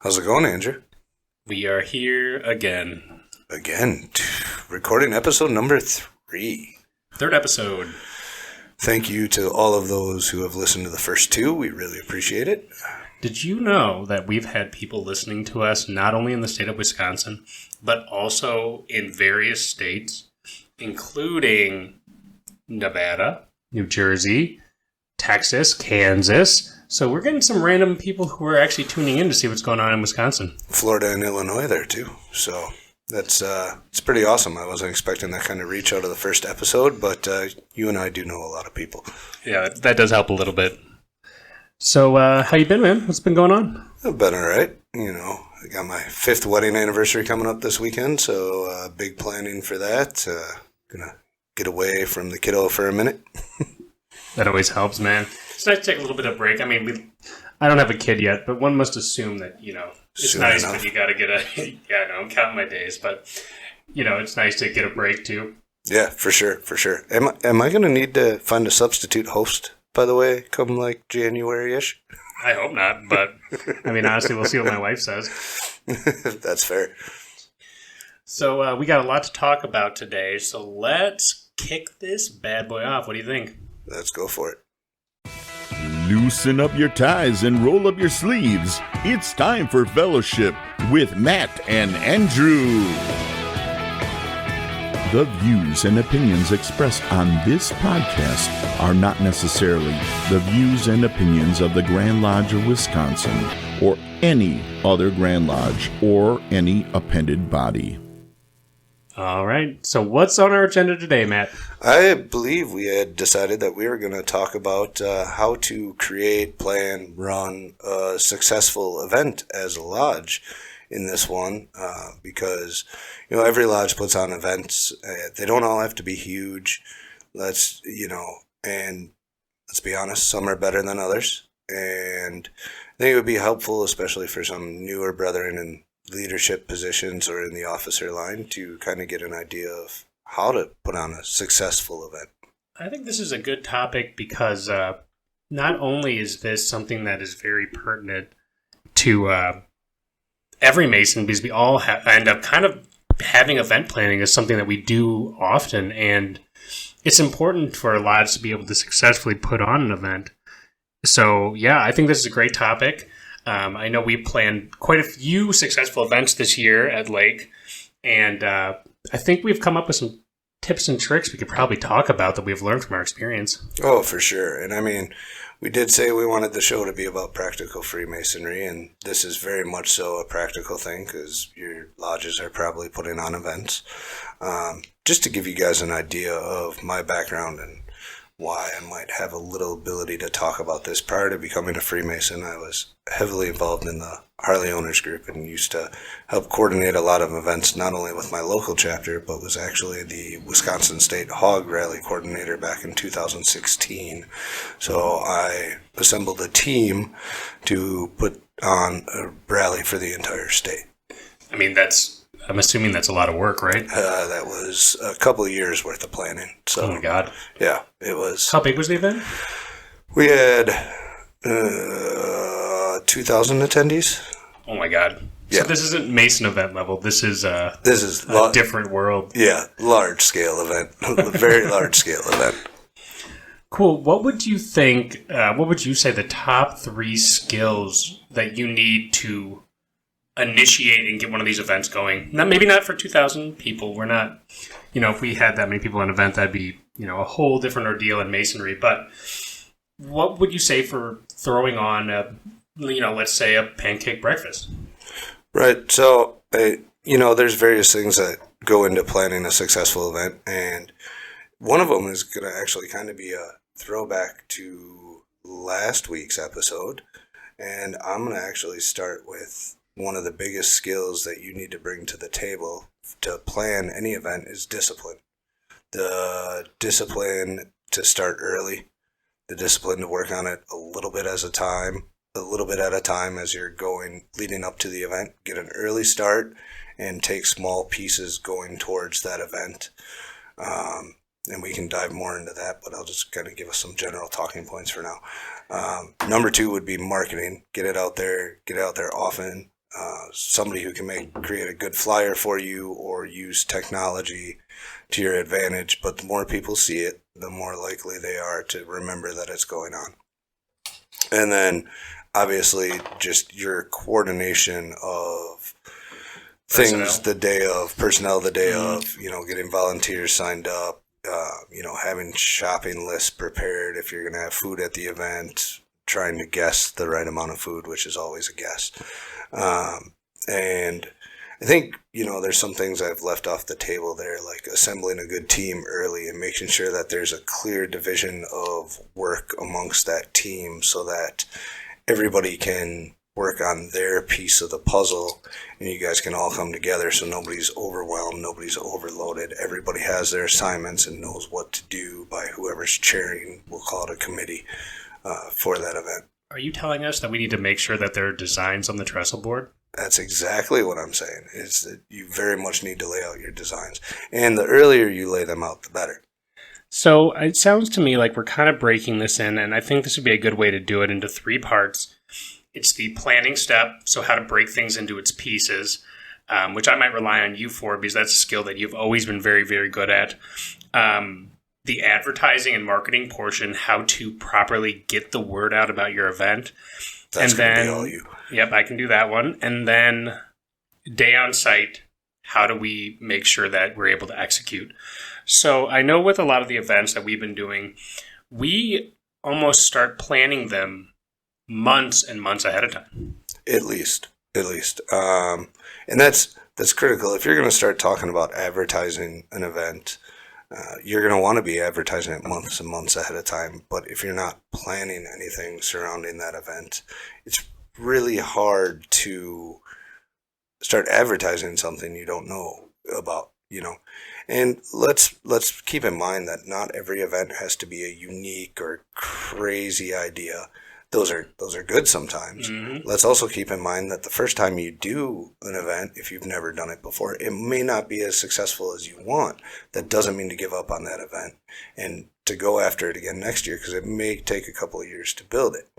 How's it going, Andrew? We are here again. Recording episode number 3. Third episode. Thank you to all of those who have listened to the first 2. We really appreciate it. Did you know that we've had people listening to us not only in the state of Wisconsin, but also in various states, including Nevada, New Jersey, Texas, Kansas. So we're getting some random people who are actually tuning in to see what's going on in Wisconsin. Florida and Illinois there too. So that's it's pretty awesome. I wasn't expecting that kind of reach out of the first episode, but you and I do know a lot of people. Yeah, that does help a little bit. So how you been, man? What's been going on? I've been all right. You know, I got my 5th wedding anniversary coming up this weekend, so big planning for that. Gonna get away from the kiddo for a minute. That always helps, man. It's nice to take a little bit of break. I mean, I don't have a kid yet, but one must assume that, it's Soon nice enough. when you got to get I'm counting my days, but, it's nice to get a break, too. Yeah, for sure. Am I going to need to find a substitute host, by the way, come like January-ish? I hope not, but, honestly, we'll see what my wife says. That's fair. So we got a lot to talk about today, so let's kick this bad boy off. What do you think? Let's go for it. Loosen up your ties and roll up your sleeves. It's time for Fellowship with Matt and Andrew. The views and opinions expressed on this podcast are not necessarily the views and opinions of the Grand Lodge of Wisconsin or any other Grand Lodge or any appended body. All right, so what's on our agenda today, Matt? I believe we had decided that we were going to talk about how to create, plan, run a successful event as a lodge in this one because, every lodge puts on events. They don't all have to be huge. And let's be honest, some are better than others. And I think it would be helpful, especially for some newer brethren in leadership positions or in the officer line, to kind of get an idea of how to put on a successful event. I think this is a good topic because not only is this something that is very pertinent to every Mason, because we all end up kind of having event planning as something that we do often, and it's important for a lodge to be able to successfully put on an event. So, yeah, I think this is a great topic. I know we planned quite a few successful events this year at Lake, and I think we've come up with some tips and tricks we could probably talk about that we've learned from our experience. Oh, for sure. And we did say we wanted the show to be about practical Freemasonry, and this is very much so a practical thing because your lodges are probably putting on events. Just to give you guys an idea of my background and why I might have a little ability to talk about this. Prior to becoming a Freemason, I was heavily involved in the Harley Owners Group and used to help coordinate a lot of events, not only with my local chapter, but was actually the Wisconsin State Hog Rally Coordinator back in 2016. So I assembled a team to put on a rally for the entire state. I'm assuming that's a lot of work, right? That was a couple of years worth of planning. So, oh my God. Yeah, it was. How big was the event? We had 2,000 attendees. Oh my God. Yeah. So this isn't Mason event level. This is a different world. Yeah, large scale event. A very large scale event. Cool. What would you think, what would you say the top 3 skills that you need to initiate and get one of these events going? Maybe not for 2,000 people. We're not, if we had that many people in an event, that'd be, a whole different ordeal in Masonry. But what would you say for throwing on let's say a pancake breakfast? Right. So, there's various things that go into planning a successful event. And one of them is going to actually kind of be a throwback to last week's episode. And I'm going to actually start with one of the biggest skills that you need to bring to the table to plan any event is discipline. The discipline to start early, the discipline to work on it a little bit at a time as you're leading up to the event. Get an early start and take small pieces going towards that event. And we can dive more into that, but I'll just kind of give us some general talking points for now. Number 2 would be marketing. Get it out there often. somebody who can create a good flyer for you or use technology to your advantage. But the more people see it, the more likely they are to remember that it's going on. And then obviously just your coordination of things the day of, personnel the day of, getting volunteers signed up, having shopping lists prepared if you're going to have food at the event, trying to guess the right amount of food, which is always a guess. And I think, there's some things I've left off the table there, like assembling a good team early and making sure that there's a clear division of work amongst that team so that everybody can work on their piece of the puzzle and you guys can all come together so nobody's overwhelmed, nobody's overloaded. Everybody has their assignments and knows what to do by whoever's chairing, we'll call it a committee, for that event. Are you telling us that we need to make sure that there are designs on the trestle board? That's exactly what I'm saying, is that you very much need to lay out your designs. And the earlier you lay them out, the better. So it sounds to me like we're kind of breaking this in, and I think this would be a good way to do it into 3 parts. It's the planning step, so how to break things into its pieces, which I might rely on you for because that's a skill that you've always been very, very good at. The advertising and marketing portion, how to properly get the word out about your event. That's going to be all you. Yep, I can do that one. And then day on site, how do we make sure that we're able to execute? So I know with a lot of the events that we've been doing, we almost start planning them months and months ahead of time. At least. And that's critical. If you're going to start talking about advertising an event, you're going to want to be advertising it months and months ahead of time. But if you're not planning anything surrounding that event, it's really hard to start advertising something you don't know about, And let's keep in mind that not every event has to be a unique or crazy idea. Those are good sometimes. Mm-hmm. Let's also keep in mind that the first time you do an event, if you've never done it before, it may not be as successful as you want. That doesn't mean to give up on that event and to go after it again next year, because it may take a couple of years to build it.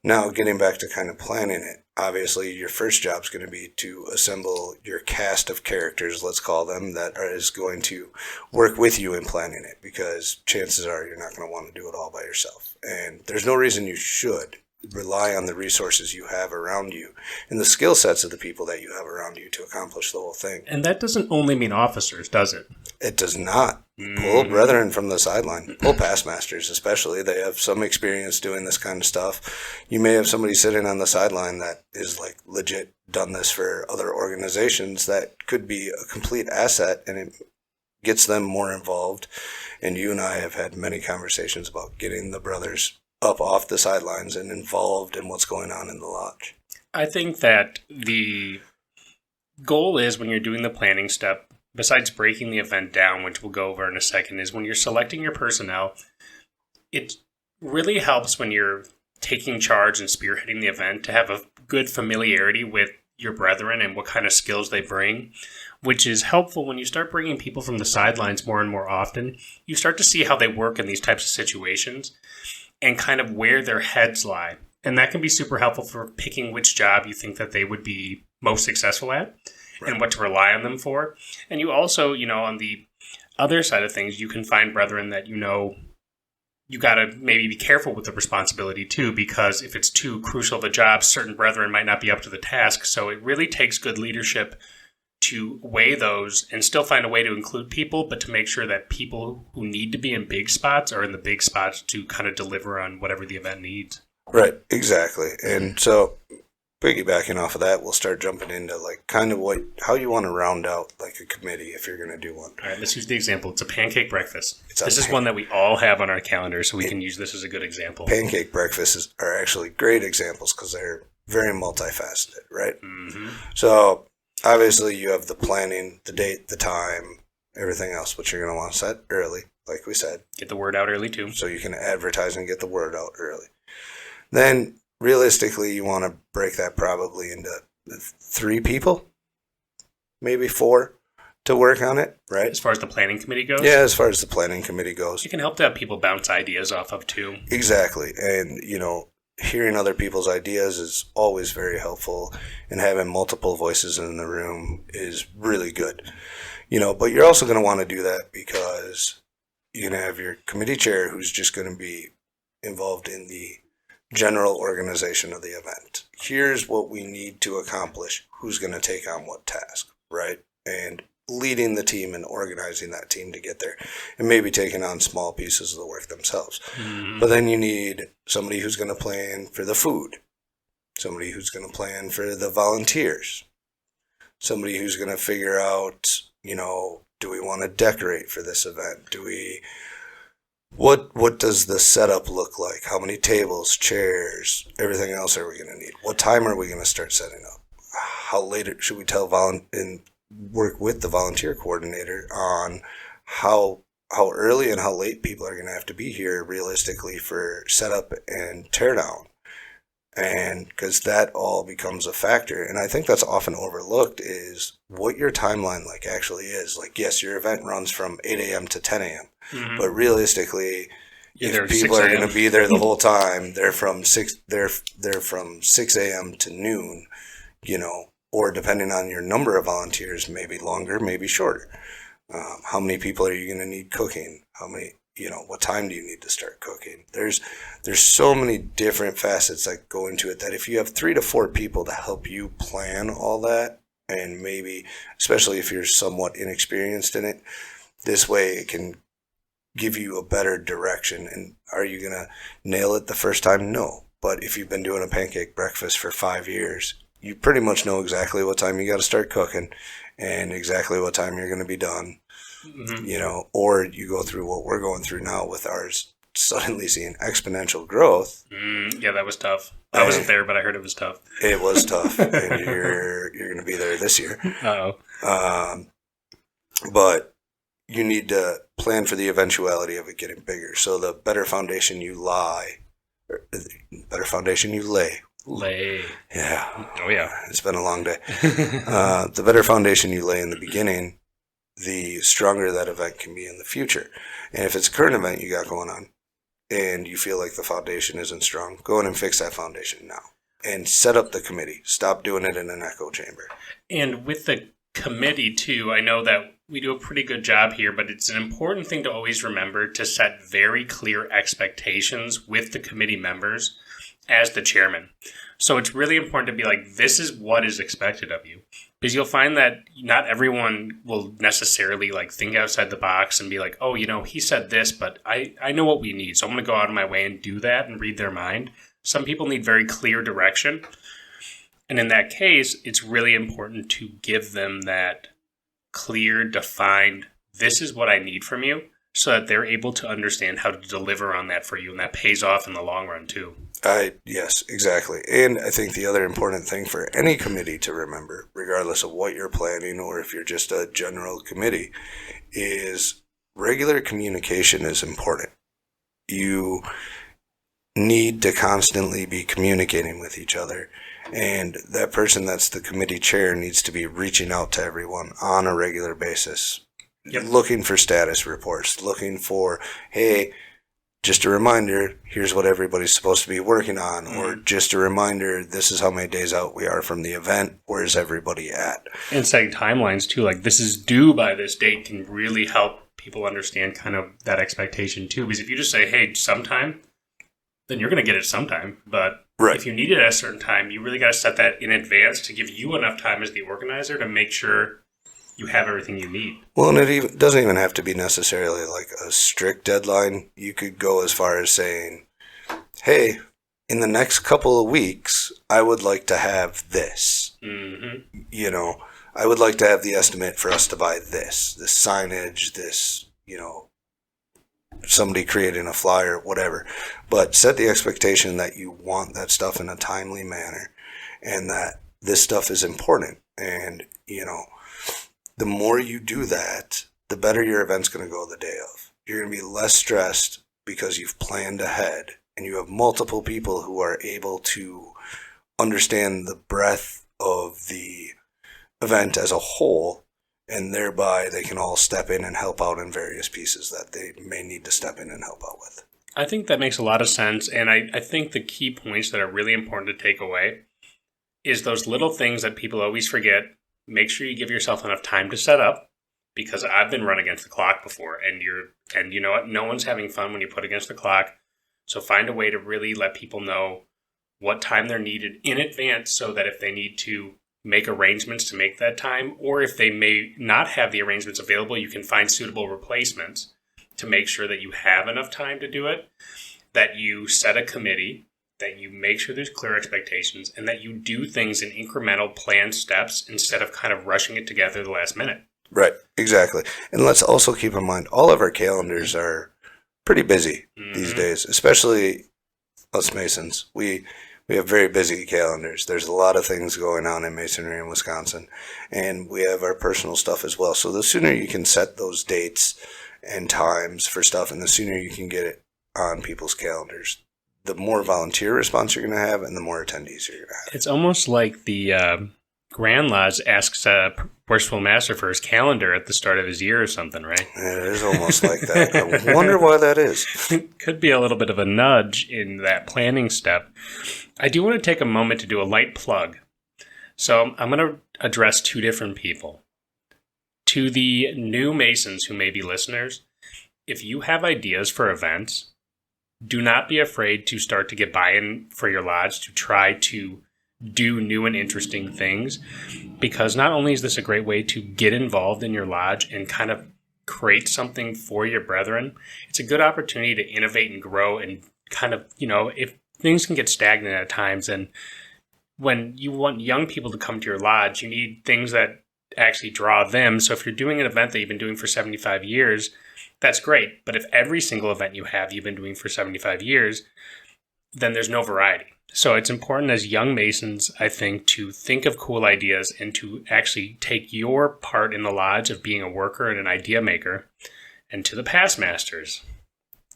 Now, getting back to kind of planning it, obviously your first job is going to be to assemble your cast of characters, let's call them, is going to work with you in planning it, because chances are you're not going to want to do it all by yourself. And there's no reason you should. Rely on the resources you have around you and the skill sets of the people that you have around you to accomplish the whole thing. And that doesn't only mean officers, does it? It does not. Pull brethren from the sideline. Pull past masters, especially. They have some experience doing this kind of stuff. You may have somebody sitting on the sideline that is like legit done this for other organizations that could be a complete asset, and it gets them more involved. And you and I have had many conversations about getting the brothers up off the sidelines and involved in what's going on in the lodge. I think that the goal is, when you're doing the planning step, besides breaking the event down, which we'll go over in a second, is when you're selecting your personnel, it really helps when you're taking charge and spearheading the event to have a good familiarity with your brethren and what kind of skills they bring, which is helpful when you start bringing people from the sidelines more and more often. You start to see how they work in these types of situations and kind of where their heads lie. And that can be super helpful for picking which job you think that they would be most successful at, right, and what to rely on them for. And you also, on the other side of things, you can find brethren that you got to maybe be careful with the responsibility too, because if it's too crucial of a job, certain brethren might not be up to the task. So it really takes good leadership to weigh those and still find a way to include people, but to make sure that people who need to be in big spots are in the big spots to kind of deliver on whatever the event needs. Right, exactly. And so piggybacking off of that, we'll start jumping into like kind of how you want to round out like a committee if you're going to do one. All right, let's use the example. It's a pancake breakfast. This is one that we all have on our calendar, so we can use this as a good example. Pancake breakfasts are actually great examples because they're very multifaceted, right? Mm-hmm. So obviously you have the planning, the date, the time, everything else, but you're going to want to set early, like we said. Get the word out early too. So you can advertise and get the word out early. Then realistically, you want to break that probably into 3 people, maybe 4 to work on it, right? As far as the planning committee goes? Yeah, as far as the planning committee goes. It can help to have people bounce ideas off of too. Exactly. And, hearing other people's ideas is always very helpful, and having multiple voices in the room is really good. But you're also going to want to do that because you're going to have your committee chair who's just going to be involved in the general organization of the event. Here's what we need to accomplish. Who's going to take on what task, right? And leading the team and organizing that team to get there, and maybe taking on small pieces of the work themselves. Mm-hmm. But then you need somebody who's going to plan for the food, somebody who's going to plan for the volunteers, somebody who's going to figure out, do we want to decorate for this event? What does the setup look like? How many tables, chairs, everything else are we going to need? What time are we going to start setting up? How late should we tell and work with the volunteer coordinator on how early and how late people are going to have to be here realistically for setup and teardown? And because that all becomes a factor. And I think that's often overlooked is what your timeline actually is. Yes, your event runs from 8 a.m. to 10 a.m. Mm-hmm. But realistically, if people are going to be there the whole time, they're from 6 a.m. to noon, or depending on your number of volunteers, maybe longer, maybe shorter. How many people are you going to need cooking? How many, what time do you need to start cooking? There's so many different facets that go into it that if you have 3 to 4 people to help you plan all that, and maybe, especially if you're somewhat inexperienced in it, this way it can give you a better direction. And are you going to nail it the first time? No. But if you've been doing a pancake breakfast for 5 years, you pretty much know exactly what time you got to start cooking and exactly what time you're going to be done, mm-hmm. Or you go through what we're going through now with ours suddenly seeing exponential growth. Yeah, that was tough. I wasn't there, but I heard it was tough. It was tough, and you're going to be there this year. Uh-oh. But you need to plan for the eventuality of it getting bigger. So the better foundation you lay. Lay. Yeah. Oh, yeah. It's been a long day. The better foundation you lay in the beginning, the stronger that event can be in the future. And if it's a current event you got going on and you feel like the foundation isn't strong, go in and fix that foundation now. And set up the committee. Stop doing it in an echo chamber. And with the committee, too, I know that we do a pretty good job here, but it's an important thing to always remember to set very clear expectations with the committee members as the chairman. So it's really important to be this is what is expected of you. Because you'll find that not everyone will necessarily think outside the box and be oh, he said this, but I know what we need. So I'm going to go out of my way and do that and read their mind. Some people need very clear direction. And in that case, it's really important to give them that clear, defined, this is what I need from you, so that they're able to understand how to deliver on that for you. And that pays off in the long run, too. Yes, exactly. And I think the other important thing for any committee to remember, regardless of what you're planning or if you're just a general committee, is regular communication is important. You need to constantly be communicating with each other. And that person that's the committee chair needs to be reaching out to everyone on a regular basis. Yep. Looking for status reports, looking for, hey, just a reminder, here's what everybody's supposed to be working on, or just a reminder, this is how many days out we are from the event, where's everybody at? And setting timelines too, this is due by this date can really help people understand kind of that expectation too, because if you just say, hey, sometime, then you're going to get it sometime, but right. If you need it at a certain time, you really got to set that in advance to give you enough time as the organizer to make sure you have everything you need. Well, and it doesn't even have to be necessarily a strict deadline. You could go as far as saying, hey, in the next couple of weeks, I would like to have this. Mm-hmm. I would like to have the estimate for us to buy this signage, this, somebody creating a flyer, whatever. But set the expectation that you want that stuff in a timely manner and that this stuff is important. And, the more you do that, the better your event's going to go the day of. You're going to be less stressed because you've planned ahead and you have multiple people who are able to understand the breadth of the event as a whole, and thereby they can all step in and help out in various pieces that they may need to step in and help out with. I think that makes a lot of sense. And I think the key points that are really important to take away is those little things that people always forget. Make sure you give yourself enough time to set up, because I've been run against the clock before, and you know what? No one's having fun when you put against the clock. So find a way to really let people know what time they're needed in advance, so that if they need to make arrangements to make that time, or if they may not have the arrangements available, you can find suitable replacements to make sure that you have enough time to do it, that you set a committee, that you make sure there's clear expectations, and that you do things in incremental planned steps instead of kind of rushing it together the last minute. Right, exactly. And let's also keep in mind, all of our calendars are pretty busy these days, especially us Masons. We have very busy calendars. There's a lot of things going on in Masonry in Wisconsin, and we have our personal stuff as well. So the sooner you can set those dates and times for stuff, and the sooner you can get it on people's calendars, the more volunteer response you're going to have, and the more attendees you're going to have. It's almost like the Grand Lodge asks a Worshipful Master for his calendar at the start of his year or something, right? It is almost like that. I wonder why that is. It could be a little bit of a nudge in that planning step. I do want to take a moment to do a light plug. So I'm going to address two different people. To the new Masons who may be listeners, if you have ideas for events, do not be afraid to start to get buy-in for your lodge to try to do new and interesting things, because not only is this a great way to get involved in your lodge and kind of create something for your brethren, it's a good opportunity to innovate and grow and kind of, if things can get stagnant at times, and when you want young people to come to your lodge, you need things that actually draw them. So if you're doing an event that you've been doing for 75 years, that's great. But if every single event you have you've been doing for 75 years, then there's no variety. So it's important as young Masons, I think, to think of cool ideas and to actually take your part in the lodge of being a worker and an idea maker. And to the past masters,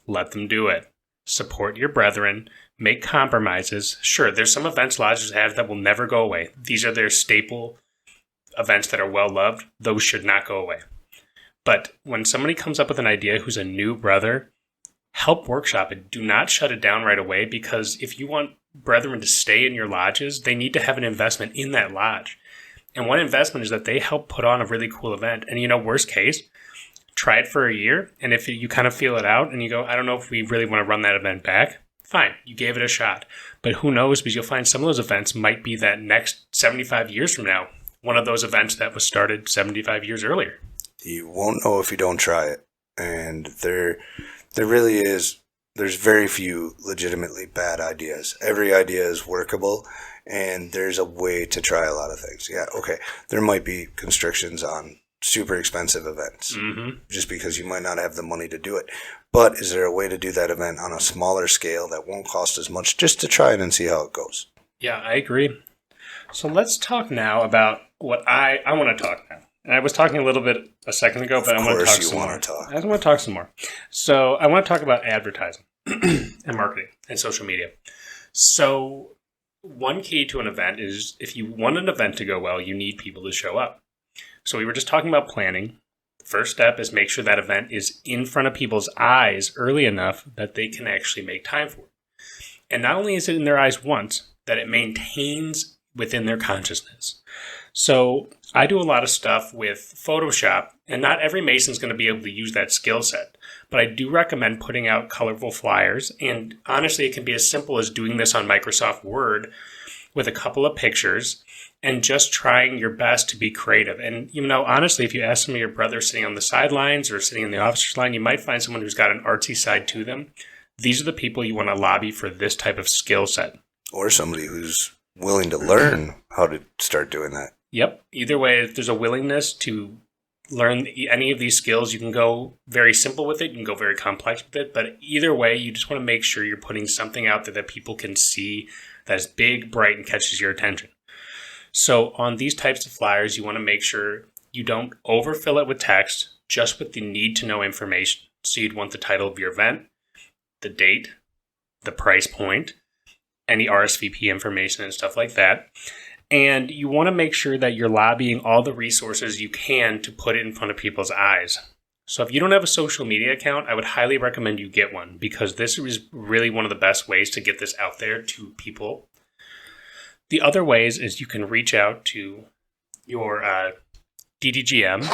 let them do it. Support your brethren. Make compromises. Sure, there's some events lodges have that will never go away. These are their staple events that are well loved. Those should not go away. But when somebody comes up with an idea who's a new brother, help workshop it. Do not shut it down right away, because if you want brethren to stay in your lodges, they need to have an investment in that lodge. And one investment is that they help put on a really cool event. And worst case, try it for a year. And if you kind of feel it out and you go, I don't know if we really want to run that event back, fine, you gave it a shot. But who knows, because you'll find some of those events might be that next 75 years from now, one of those events that was started 75 years earlier. You won't know if you don't try it. And there really is, there's very few legitimately bad ideas. Every idea is workable, and there's a way to try a lot of things. Yeah, okay, there might be constrictions on super expensive events, just because you might not have the money to do it. But is there a way to do that event on a smaller scale that won't cost as much, just to try it and see how it goes? Yeah, I agree. So let's talk now about what I want to talk now. And I was talking a little bit a second ago, but I want to talk some more. I want to talk some more. So I want to talk about advertising and marketing and social media. So one key to an event is, if you want an event to go well, you need people to show up. So we were just talking about planning. The first step is make sure that event is in front of people's eyes early enough that they can actually make time for it. And not only is it in their eyes once, that it maintains within their consciousness. So I do a lot of stuff with Photoshop, and not every Mason's going to be able to use that skill set. But I do recommend putting out colorful flyers. And honestly, it can be as simple as doing this on Microsoft Word with a couple of pictures and just trying your best to be creative. And, honestly, if you ask some of your brothers sitting on the sidelines or sitting in the officer's line, you might find someone who's got an artsy side to them. These are the people you want to lobby for this type of skill set. Or somebody who's willing to learn how to start doing that. Yep. Either way, if there's a willingness to learn any of these skills, you can go very simple with it, you can go very complex with it. But either way, you just want to make sure you're putting something out there that people can see that is big, bright, and catches your attention. So on these types of flyers, you want to make sure you don't overfill it with text, just with the need to know information. So you'd want the title of your event, the date, the price point, any RSVP information and stuff like that. And you want to make sure that you're lobbying all the resources you can to put it in front of people's eyes. So if you don't have a social media account, I would highly recommend you get one, because this is really one of the best ways to get this out there to people. The other ways is you can reach out to your DDGM,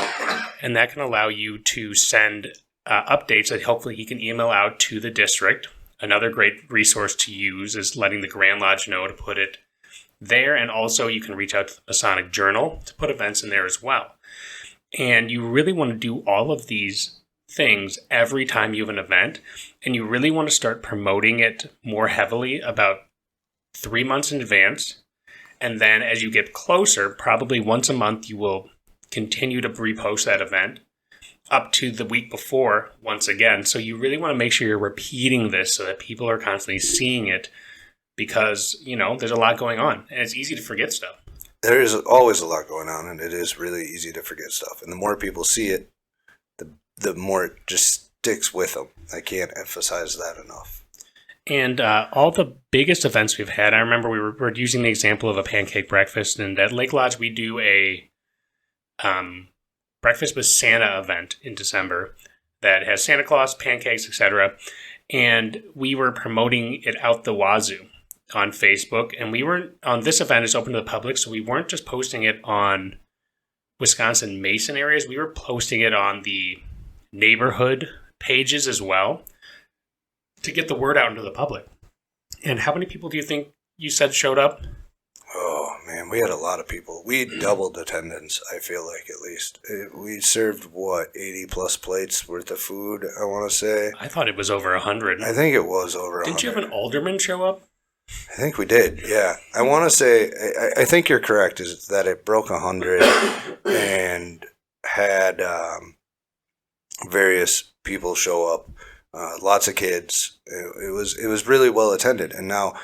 and that can allow you to send updates that hopefully he can email out to the district. Another great resource to use is letting the Grand Lodge know to put it there, and also you can reach out to the Masonic Journal to put events in there as well. And you really want to do all of these things every time you have an event, and you really want to start promoting it more heavily about 3 months in advance. And then as you get closer, probably once a month, you will continue to repost that event up to the week before once again. So you really want to make sure you're repeating this so that people are constantly seeing it, because, there's a lot going on and it's easy to forget stuff. There is always a lot going on, and it is really easy to forget stuff. And the more people see it, the more it just sticks with them. I can't emphasize that enough. And all the biggest events we've had, I remember we were using the example of a pancake breakfast, and at Lake Lodge we do a breakfast with Santa event in December that has Santa Claus, pancakes, etc. And we were promoting it out the wazoo on Facebook, and we weren't on this event is open to the public, so we weren't just posting it on Wisconsin Mason areas, we were posting it on the neighborhood pages as well to get the word out into the public. And how many people do you think you said showed up? Oh man, we had a lot of people. We doubled attendance, I feel like, at least. We served 80 plus plates worth of food, I want to say. I thought it was over 100. I think it was over 100. Didn't you have an alderman show up? I think we did, yeah. I want to say, I think you're correct, is that it broke 100 and had various people show up, lots of kids. It was really well attended. And now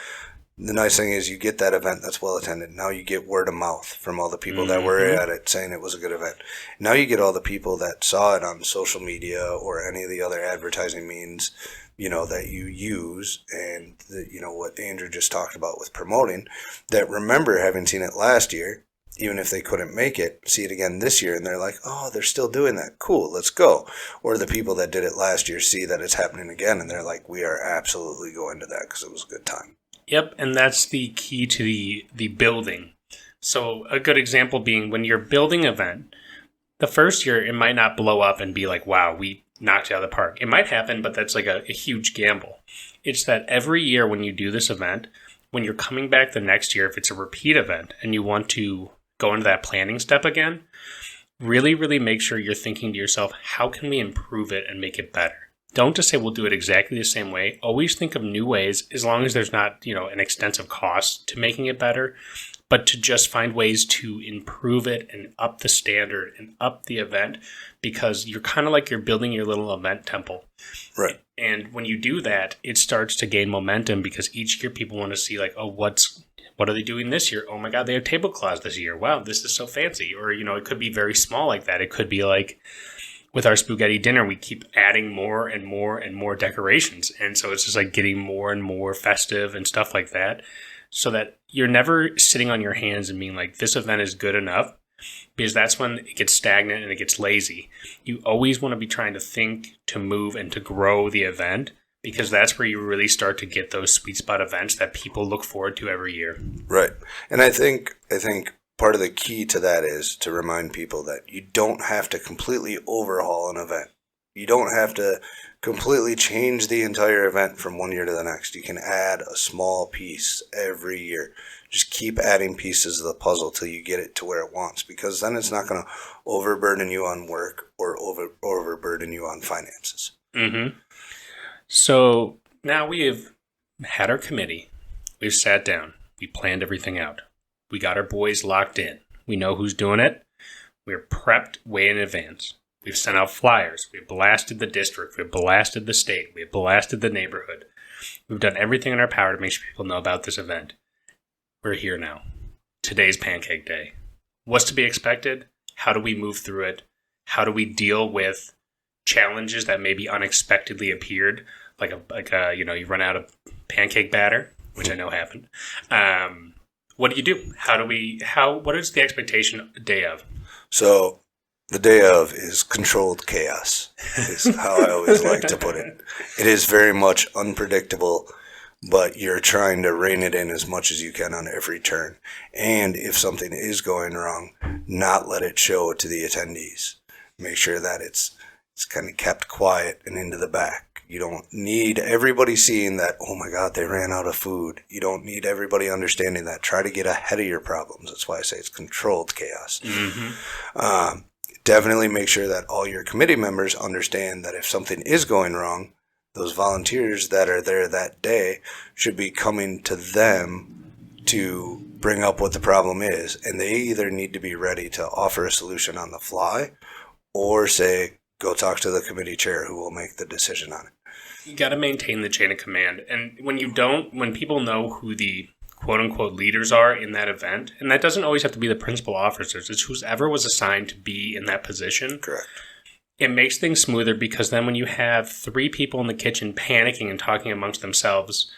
the nice thing is you get that event that's well attended. Now you get word of mouth from all the people that were at it saying it was a good event. Now you get all the people that saw it on social media or any of the other advertising means that you use, and what Andrew just talked about with promoting, that remember having seen it last year, even if they couldn't make it, see it again this year, and they're like, oh, they're still doing that. Cool, let's go. Or the people that did it last year see that it's happening again, and they're like, we are absolutely going to that because it was a good time. Yep, and that's the key to the building. So a good example being when you're building an event, the first year it might not blow up and be like, wow, we knocked it out of the park. It might happen, but that's like a huge gamble. It's that every year when you do this event, when you're coming back the next year, if it's a repeat event and you want to go into that planning step again, really, really make sure you're thinking to yourself, how can we improve it and make it better? Don't just say we'll do it exactly the same way. Always think of new ways, as long as there's not, an extensive cost to making it better, but to just find ways to improve it and up the standard and up the event, because you're kind of like you're building your little event temple. Right. And when you do that, it starts to gain momentum, because each year people want to see like, oh, what are they doing this year? Oh my God, they have tablecloths this year. Wow, this is so fancy. Or, it could be very small like that. It could be like with our spaghetti dinner, we keep adding more and more and more decorations. And so it's just like getting more and more festive and stuff like that, so that you're never sitting on your hands and being like, this event is good enough, because that's when it gets stagnant and it gets lazy. You always want to be trying to think, to move, and to grow the event, because that's where you really start to get those sweet spot events that people look forward to every year. Right. And I think part of the key to that is to remind people that you don't have to completely overhaul an event. You don't have to completely change the entire event from one year to the next. You can add a small piece every year. Just keep adding pieces of the puzzle till you get it to where it wants, because then it's not going to overburden you on work or overburden you on finances. Mm-hmm. So now we have had our committee. We've sat down. We planned everything out. We got our boys locked in. We know who's doing it. We're prepped way in advance. We've sent out flyers. We've blasted the district. We've blasted the state. We've blasted the neighborhood. We've done everything in our power to make sure people know about this event. We're here now. Today's Pancake Day. What's to be expected? How do we move through it? How do we deal with challenges that maybe unexpectedly appeared? Like you run out of pancake batter, which I know happened. What do you do? What is the expectation day of? So, The day of is controlled chaos, is how I always like to put it. It is very much unpredictable, but you're trying to rein it in as much as you can on every turn. And if something is going wrong, not let it show to the attendees. Make sure that it's kind of kept quiet and into the back. You don't need everybody seeing that, oh my God, they ran out of food. You don't need everybody understanding that. Try to get ahead of your problems. That's why I say it's controlled chaos. Mm-hmm. Definitely make sure that all your committee members understand that if something is going wrong, those volunteers that are there that day should be coming to them to bring up what the problem is. And they either need to be ready to offer a solution on the fly or say, go talk to the committee chair who will make the decision on it. You got to maintain the chain of command. And when people know who the quote unquote leaders are in that event, and that doesn't always have to be the principal officers, it's whoever was assigned to be in that position. Correct. It makes things smoother because then when you have 3 people in the kitchen panicking and talking amongst themselves,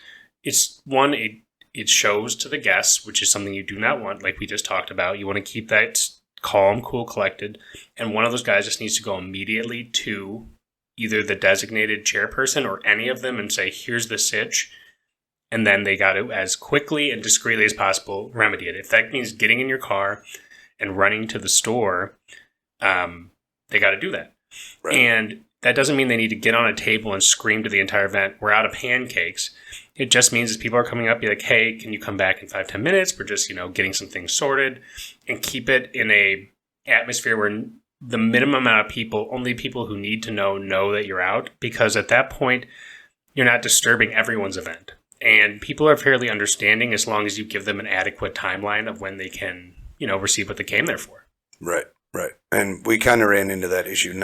it shows to the guests, which is something you do not want, like we just talked about. You want to keep that calm, cool, collected, and one of those guys just needs to go immediately to either the designated chairperson or any of them and say, here's the sitch, and then they got to, as quickly and discreetly as possible, remedy it. If that means getting in your car and running to the store, they got to do that. Right. And that doesn't mean they need to get on a table and scream to the entire event, we're out of pancakes. It just means as people are coming up, be like, hey, can you come back in 5-10 minutes? We're just, getting some things sorted, and keep it in a atmosphere where the minimum amount of people, only people who need to know that you're out, because at that point, you're not disturbing everyone's event. And people are fairly understanding as long as you give them an adequate timeline of when they can, receive what they came there for. Right. And we kind of ran into that issue.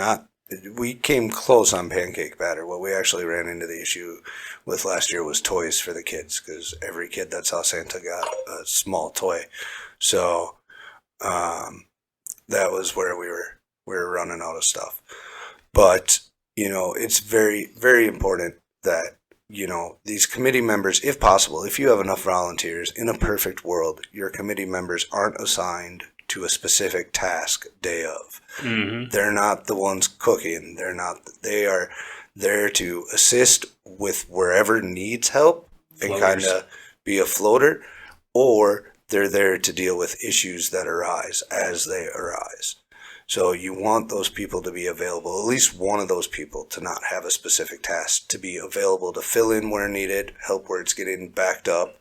We came close on pancake batter. What we actually ran into the issue with last year was toys for the kids, because every kid that saw Santa got a small toy. So that was where we were running out of stuff. But, it's very, very important that, these committee members, if possible, if you have enough volunteers, in a perfect world, your committee members aren't assigned to a specific task day of. Mm-hmm. They're not the ones cooking. They are there to assist with wherever needs help and kind of be a floater, or they're there to deal with issues that arise as they arise. So you want those people to be available, at least one of those people to not have a specific task, to be available to fill in where needed, help where it's getting backed up,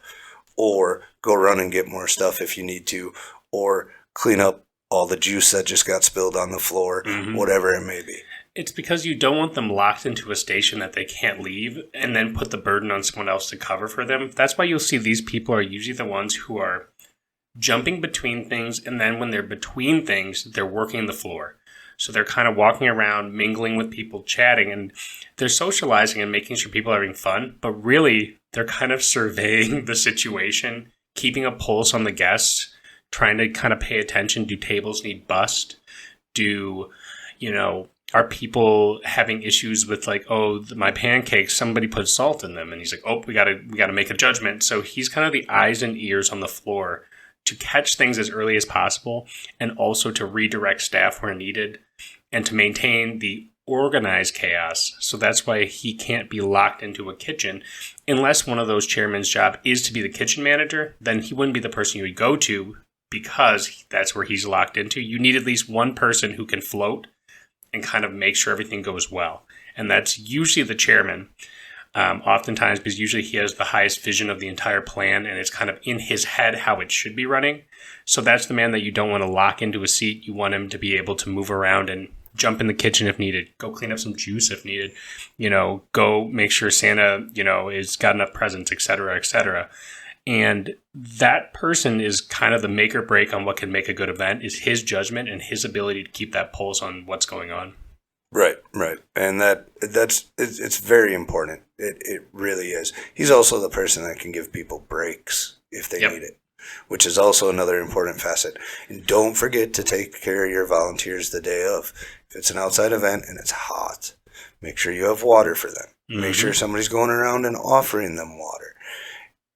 or go run and get more stuff if you need to, or clean up all the juice that just got spilled on the floor, mm-hmm. whatever it may be. It's because you don't want them locked into a station that they can't leave and then put the burden on someone else to cover for them. That's why you'll see these people are usually the ones who are jumping between things, and then when they're between things, they're working the floor. So they're kind of walking around, mingling with people, chatting, and they're socializing and making sure people are having fun, but really they're kind of surveying the situation, keeping a pulse on the guests, trying to kind of pay attention. Do tables need bussed? Are people having issues with my pancakes, somebody put salt in them, and he's like, oh, we gotta make a judgment. So he's kind of the eyes and ears on the floor to catch things as early as possible, and also to redirect staff where needed, and to maintain the organized chaos. So that's why he can't be locked into a kitchen unless one of those chairmen's job is to be the kitchen manager. Then he wouldn't be the person you would go to, because that's where he's locked into. You need at least one person who can float and kind of make sure everything goes well. And that's usually the chairman. Oftentimes, because usually he has the highest vision of the entire plan, and it's kind of in his head how it should be running. So that's the man that you don't want to lock into a seat. You want him to be able to move around and jump in the kitchen if needed, go clean up some juice if needed, go make sure Santa, is got enough presents, et cetera, et cetera. And that person is kind of the make or break on what can make a good event, is his judgment and his ability to keep that pulse on what's going on. Right. And it's very important. It really is. He's also the person that can give people breaks if they need it, which is also another important facet. And don't forget to take care of your volunteers the day of. If it's an outside event and it's hot, make sure you have water for them. Mm-hmm. Make sure somebody's going around and offering them water.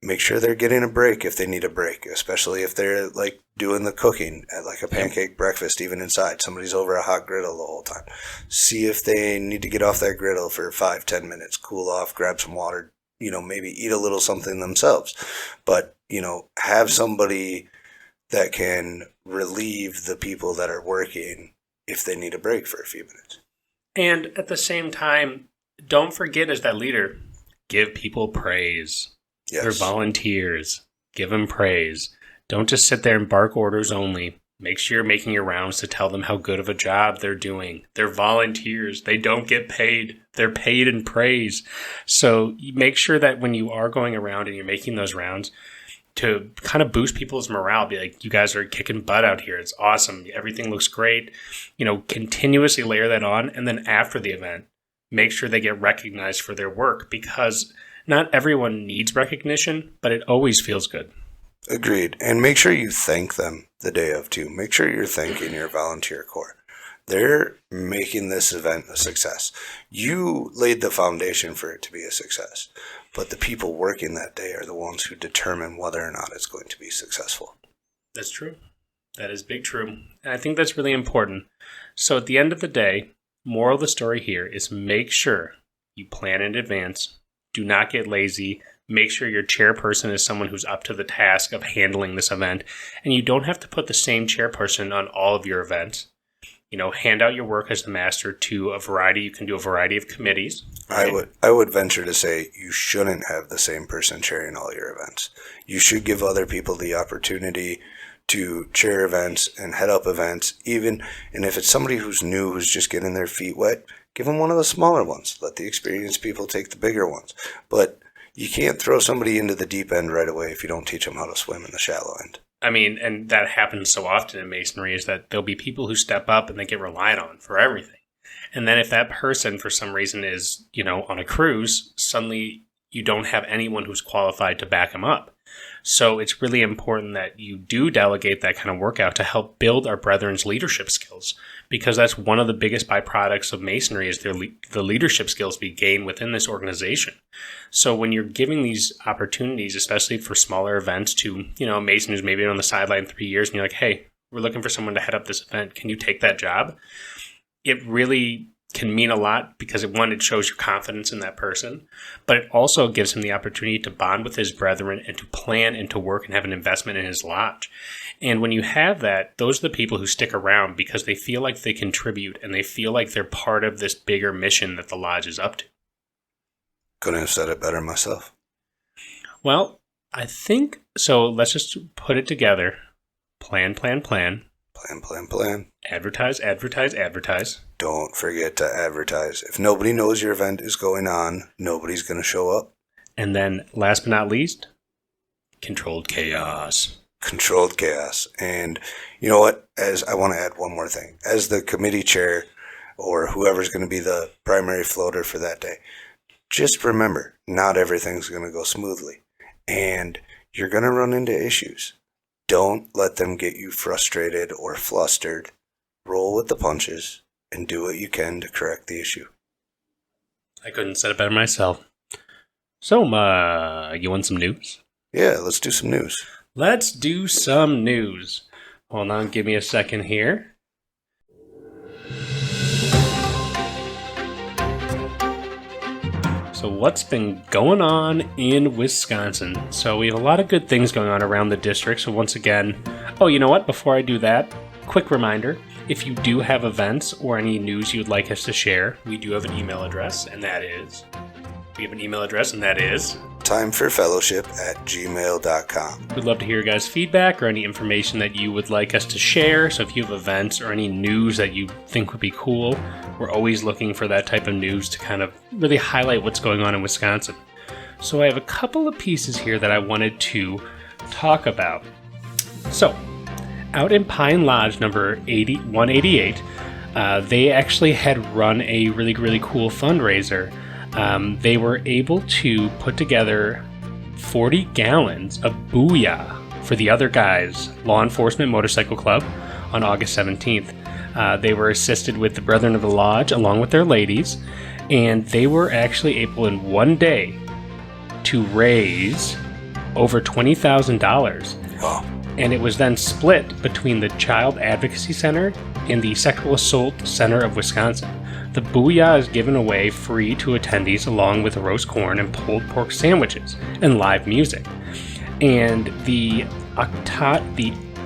make sure they're getting a break if they need a break, especially if they're like doing the cooking at like a pancake breakfast, even inside. Somebody's over a hot griddle the whole time. See if they need to get off that griddle for 5-10 minutes, cool off, grab some water, maybe eat a little something themselves. But, have somebody that can relieve the people that are working if they need a break for a few minutes. And at the same time, don't forget as that leader, give people praise. Yes. They're volunteers. Give them praise. Don't just sit there and bark orders only. Make sure you're making your rounds to tell them how good of a job they're doing. They're volunteers. They don't get paid. They're paid in praise. So you make sure that when you are going around and you're making those rounds, to kind of boost people's morale, be like, you guys are kicking butt out here. It's awesome. Everything looks great. Continuously layer that on. And then after the event, make sure they get recognized for their work, because not everyone needs recognition, but it always feels good. Agreed. And make sure you thank them the day of too. Make sure you're thanking your volunteer corps. They're making this event a success. You laid the foundation for it to be a success, but the people working that day are the ones who determine whether or not it's going to be successful. That's true. That is big true. And I think that's really important. So at the end of the day, moral of the story here is make sure you plan in advance. Do not get lazy. Make sure your chairperson is someone who's up to the task of handling this event. And you don't have to put the same chairperson on all of your events. Hand out your work as the master to a variety. You can do a variety of committees. Right? I would venture to say you shouldn't have the same person chairing all your events. You should give other people the opportunity to chair events and head up events, and if it's somebody who's new, who's just getting their feet wet, give them one of the smaller ones. Let the experienced people take the bigger ones. But you can't throw somebody into the deep end right away if you don't teach them how to swim in the shallow end. I mean, and that happens so often in Masonry, is that there'll be people who step up and they get relied on for everything. And then if that person, for some reason, is, on a cruise, suddenly you don't have anyone who's qualified to back them up. So it's really important that you do delegate that kind of work out to help build our brethren's leadership skills, because that's one of the biggest byproducts of Masonry is the leadership skills we gain within this organization. So when you're giving these opportunities, especially for smaller events, to a Mason who's maybe been on the sideline 3 years, and you're like, hey, we're looking for someone to head up this event. Can you take that job? It really can mean a lot, because it shows your confidence in that person, but it also gives him the opportunity to bond with his brethren and to plan and to work and have an investment in his lodge. And when you have that, those are the people who stick around because they feel like they contribute and they feel like they're part of this bigger mission that the lodge is up to. Couldn't have said it better myself. Well, I think so. Let's just put it together. Plan. Plan. Advertise. Don't forget to advertise. If nobody knows your event is going on, nobody's going to show up. And then, last but not least, controlled chaos. Controlled chaos. And you know what? I want to add one more thing. As the committee chair, or whoever's going to be the primary floater for that day, just remember, not everything's going to go smoothly. And you're going to run into issues. Don't let them get you frustrated or flustered. Roll with the punches and do what you can to correct the issue. I couldn't say it better myself. So, you want some news? Yeah, let's do some news. Let's do some news. Hold on, give me a second here. So what's been going on in Wisconsin? So we have a lot of good things going on around the district. So once again, you know what? Before I do that, quick reminder. If you do have events or any news you'd like us to share, we do have an email address, and that is... timeforfellowship@gmail.com. We'd love to hear your guys' feedback or any information that you would like us to share. So if you have events or any news that you think would be cool, we're always looking for that type of news to kind of really highlight what's going on in Wisconsin. So I have a couple of pieces here that I wanted to talk about. So, out in Pine Lodge number 188, they actually had run a really, really cool fundraiser. They were able to put together 40 gallons of booyah for the Other Guys Law Enforcement Motorcycle Club on August 17th. They were assisted with the Brethren of the Lodge along with their ladies, and they were actually able in one day to raise over $20,000. Wow. And it was then split between the Child Advocacy Center and the Sexual Assault Center of Wisconsin. The Booyah is given away free to attendees along with roast corn and pulled pork sandwiches and live music. And the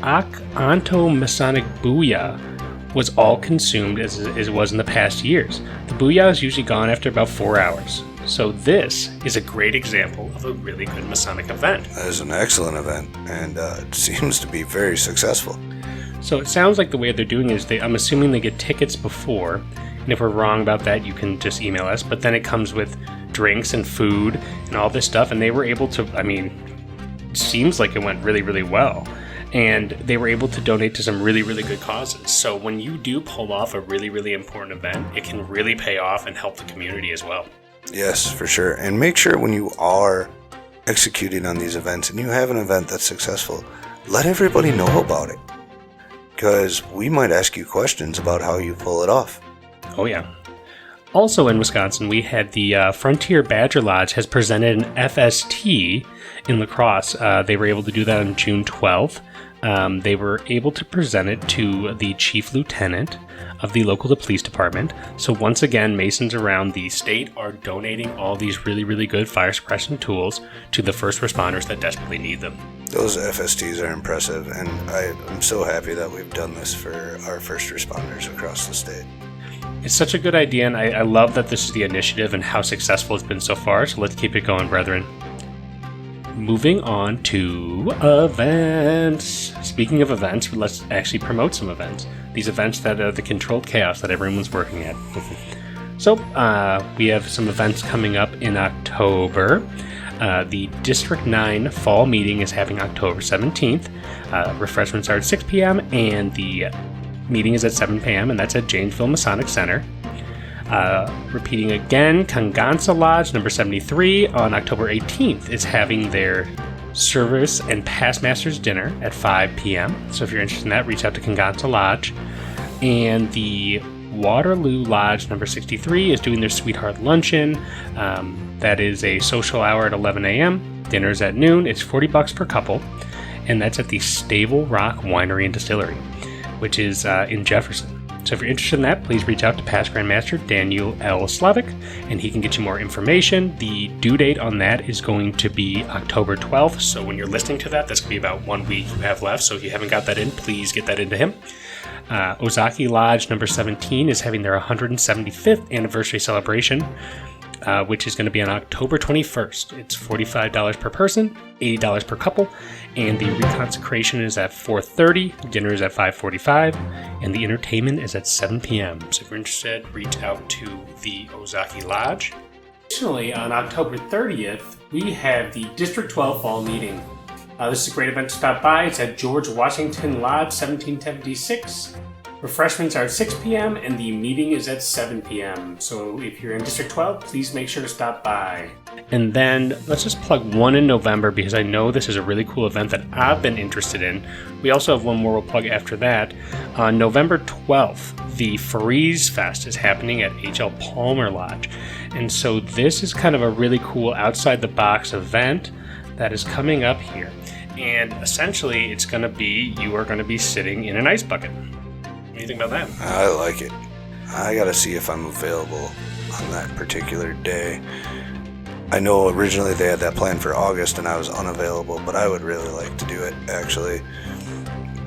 Octanto Masonic Booyah was all consumed as it was in the past years. The Booyah is usually gone after about 4 hours. So this is a great example of a really good Masonic event. That is an excellent event, and it seems to be very successful. So it sounds like the way they're doing is I'm assuming they get tickets before, and if we're wrong about that, you can just email us. But then it comes with drinks and food and all this stuff, and they were able to, it seems like it went really, really well. And they were able to donate to some really, really good causes. So when you do pull off a really, really important event, it can really pay off and help the community as well. Yes, for sure. And make sure when you are executing on these events and you have an event that's successful, let everybody know about it. Because we might ask you questions about how you pull it off. Oh, yeah. Also in Wisconsin, we had the Frontier Badger Lodge has presented an FST in La Crosse. They were able to do that on June 12th. They were able to present it to the chief lieutenant of the local police department. So once again, Masons around the state are donating all these really, really good fire suppression tools to the first responders that desperately need them. Those FSTs are impressive, and I'm so happy that we've done this for our first responders across the state. It's such a good idea, and I love that this is the initiative and how successful it's been so far, so let's keep it going, brethren. Moving on to events. Speaking of events, let's actually promote some events. These events that are the controlled chaos that everyone's working at. So, we have some events coming up in October. The District 9 Fall Meeting is having October 17th. Refreshments are at 6 p.m. and the meeting is at 7 p.m. and that's at Janesville Masonic Center. Repeating again, Kangansa Lodge number 73 on October 18th is having their service and past masters dinner at 5 p.m. So if you're interested in that, reach out to Kangansa Lodge. And the Waterloo Lodge number 63 is doing their Sweetheart Luncheon. That is a social hour at 11 a.m. Dinner's at noon. It's $40 per couple. And that's at the Stable Rock Winery and Distillery, which is in Jefferson. So if you're interested in that, please reach out to past Grandmaster Daniel L. Slavic, and he can get you more information. The due date on that is going to be October 12th. So when you're listening to that, that's going to be about 1 week you have left. So if you haven't got that in, please get that into him. Ozaki Lodge number 17 is having their 175th anniversary celebration, which is going to be on October 21st. It's $45 per person, $80 per couple, and the reconsecration is at 4:30, dinner is at 5:45, and the entertainment is at 7 p.m. So if you're interested, reach out to the Ozaki Lodge. Additionally, on October 30th, we have the District 12 Fall Meeting. This is a great event to stop by. It's at George Washington Lodge, 1776. Refreshments are at 6 p.m. and the meeting is at 7 p.m. So if you're in District 12, please make sure to stop by. And then let's just plug one in November because I know this is a really cool event that I've been interested in. We also have one more we'll plug after that. On November 12th, the Freeze Fest is happening at H.L. Palmer Lodge. And so this is kind of a really cool outside-the-box event that is coming up here. And essentially, it's going to be, you are going to be sitting in an ice bucket. What do you think about that? I like it. I gotta see if I'm available on that particular day. I know originally they had that planned for August and I was unavailable, but I would really like to do it, actually.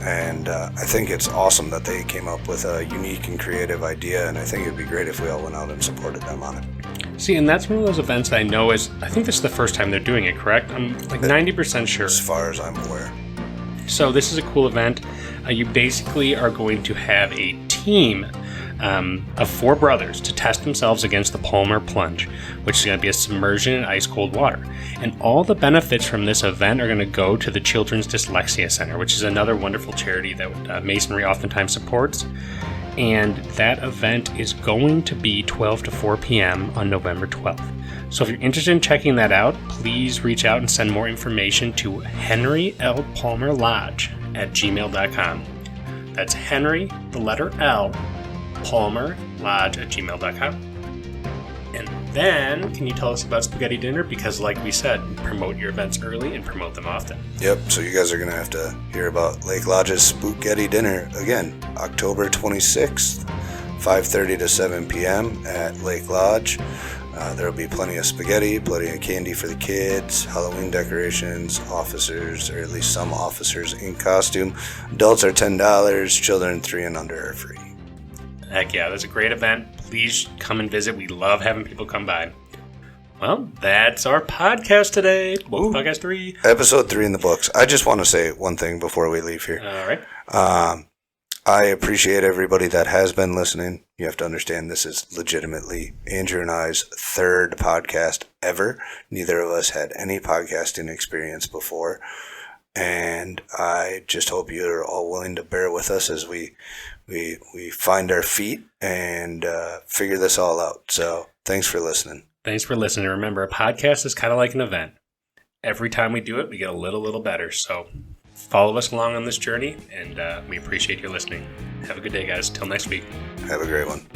And I think it's awesome that they came up with a unique and creative idea, and I think it'd be great if we all went out and supported them on it. See, and that's one of those events that I know is, I think this is the first time they're doing it, correct? I'm like 90% sure. As far as I'm aware. So this is a cool event. You basically are going to have a team of 4 brothers to test themselves against the Palmer Plunge, which is going to be a submersion in ice-cold water. And all the benefits from this event are going to go to the Children's Dyslexia Center, which is another wonderful charity that Masonry oftentimes supports. And that event is going to be 12 to 4 p.m. on November 12th. So if you're interested in checking that out, please reach out and send more information to Henry L. Palmer Lodge at gmail.com. That's Henry, the letter L, Palmer Lodge at gmail.com. And Then, can you tell us about spaghetti dinner? Because, like we said, promote your events early and promote them often. Yep, so you guys are going to have to hear about Lake Lodge's Spaghetti Dinner again, October 26th, 5:30 to 7 p.m. at Lake Lodge. There will be plenty of spaghetti, plenty of candy for the kids, Halloween decorations, officers, or at least some officers in costume. Adults are $10, children 3 and under are free. Heck yeah, that's a great event. Please come and visit. We love having people come by. Well, that's our podcast today. Welcome to Podcast 3. Episode 3 in the books. I just want to say one thing before we leave here. All right. I appreciate everybody that has been listening. You have to understand this is legitimately Andrew and I's 3rd podcast ever. Neither of us had any podcasting experience before. And I just hope you're all willing to bear with us as we find our feet and figure this all out. So thanks for listening. Thanks for listening. Remember, a podcast is kind of like an event. Every time we do it, we get a little better. So follow us along on this journey, and we appreciate your listening. Have a good day, guys. Till next week. Have a great one.